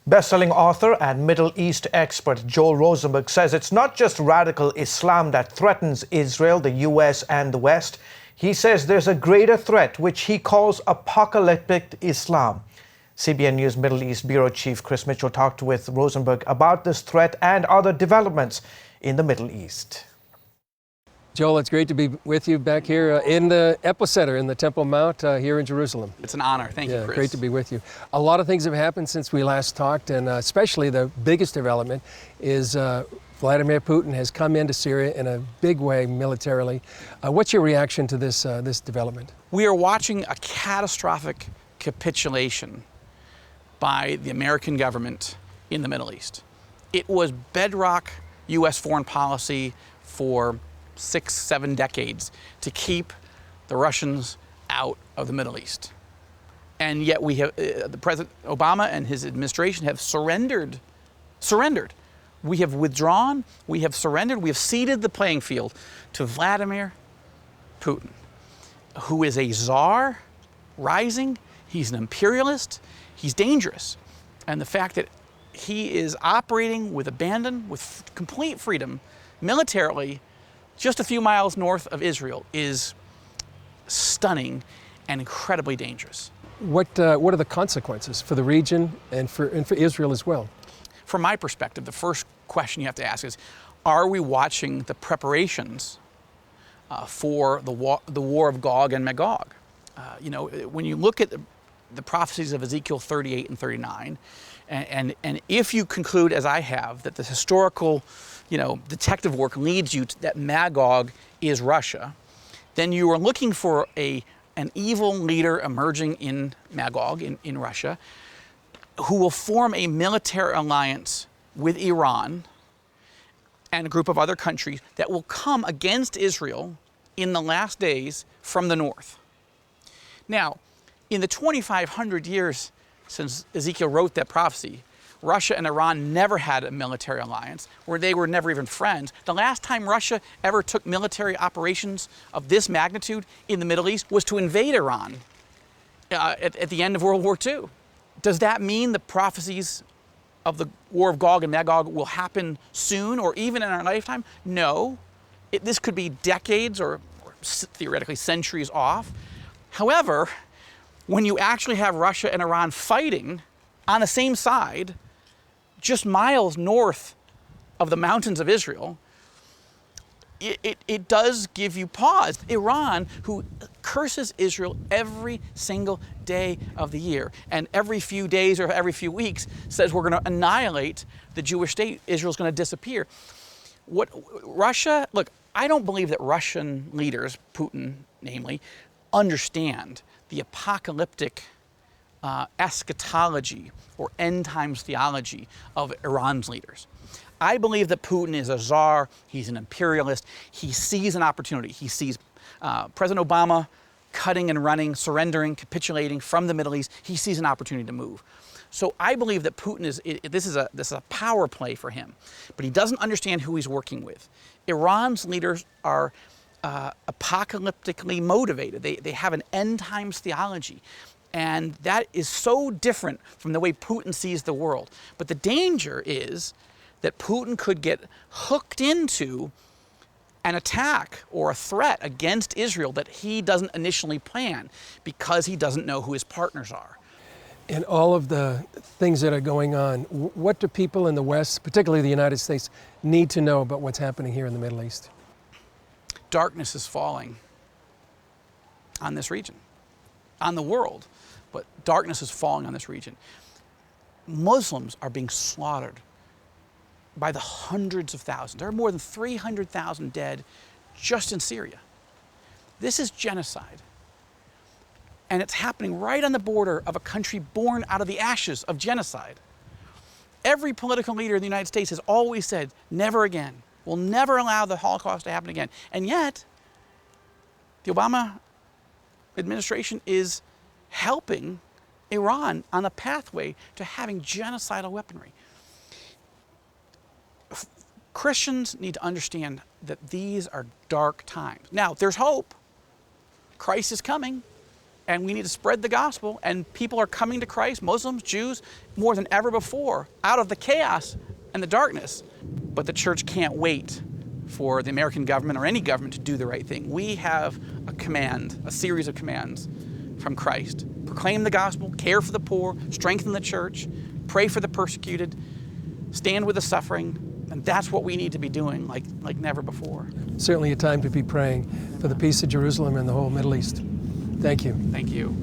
Best-selling author and Middle East expert Joel Rosenberg says it's not just radical Islam that threatens Israel, the U.S. and the West. He says there's a greater threat, which he calls apocalyptic Islam. CBN News Middle East Bureau Chief Chris Mitchell talked with Rosenberg about this threat and other developments in the Middle East. Joel, it's great to be with you back here in the epicenter in the Temple Mount here in Jerusalem. It's an honor. Thank you, Chris. Great to be with you. A lot of things have happened since we last talked, and especially the biggest development is Vladimir Putin has come into Syria in a big way militarily. What's your reaction to this development? We are watching a catastrophic capitulation by the American government in the Middle East. It was bedrock U.S. foreign policy for 6-7 decades to keep the Russians out of the Middle East. And yet we have, the President Obama and his administration have surrendered. We have withdrawn, we have surrendered, we have ceded the playing field to Vladimir Putin, who is a czar rising. He's an imperialist, he's dangerous. And the fact that he is operating with abandon, with complete freedom, militarily, just a few miles north of Israel is stunning and incredibly dangerous. What are the consequences for the region and for Israel as well? From my perspective, the first question you have to ask is, are we watching the preparations for the war of Gog and Magog? When you look at the prophecies of Ezekiel 38 and 39, and if you conclude, as I have, that the historical detective work leads you to that Magog is Russia, then you are looking for an evil leader emerging in Magog, in Russia, who will form a military alliance with Iran and a group of other countries that will come against Israel in the last days from the north. Now, in the 2,500 years since Ezekiel wrote that prophecy, Russia and Iran never had a military alliance, where they were never even friends. The last time Russia ever took military operations of this magnitude in the Middle East was to invade Iran at the end of World War II. Does that mean the prophecies of the War of Gog and Magog will happen soon or even in our lifetime? No. This could be decades or theoretically centuries off. However, when you actually have Russia and Iran fighting on the same side, just miles north of the mountains of Israel, it does give you pause. Iran, who curses Israel every single day of the year, and every few days or every few weeks says we're going to annihilate the Jewish state, Israel's going to disappear. Look, I don't believe that Russian leaders, Putin namely, understand the apocalyptic eschatology or end times theology of Iran's leaders. I believe that Putin is a czar, he's an imperialist, he sees an opportunity. He sees President Obama cutting and running, surrendering, capitulating from the Middle East. He sees an opportunity to move. So I believe that Putin this is a power play for him, but he doesn't understand who he's working with. Iran's leaders are apocalyptically motivated. They have an end times theology. And that is so different from the way Putin sees the world. But the danger is that Putin could get hooked into an attack or a threat against Israel that he doesn't initially plan because he doesn't know who his partners are. In all of the things that are going on, what do people in the West, particularly the United States, need to know about what's happening here in the Middle East? Darkness is falling on this region, on the world, but darkness is falling on this region. Muslims are being slaughtered by the hundreds of thousands. There are more than 300,000 dead just in Syria. This is genocide. And it's happening right on the border of a country born out of the ashes of genocide. Every political leader in the United States has always said, never again. We'll never allow the Holocaust to happen again. And yet, the Obama administration is helping Iran on a pathway to having genocidal weaponry. Christians need to understand that these are dark times. Now, there's hope. Christ is coming, and we need to spread the gospel, and people are coming to Christ, Muslims, Jews, more than ever before, out of the chaos and the darkness. But the church can't wait for the American government or any government to do the right thing. We have a command, a series of commands from Christ. Proclaim the gospel, care for the poor, strengthen the church, pray for the persecuted, stand with the suffering, and that's what we need to be doing like never before. Certainly a time to be praying for the peace of Jerusalem and the whole Middle East. Thank you. Thank you.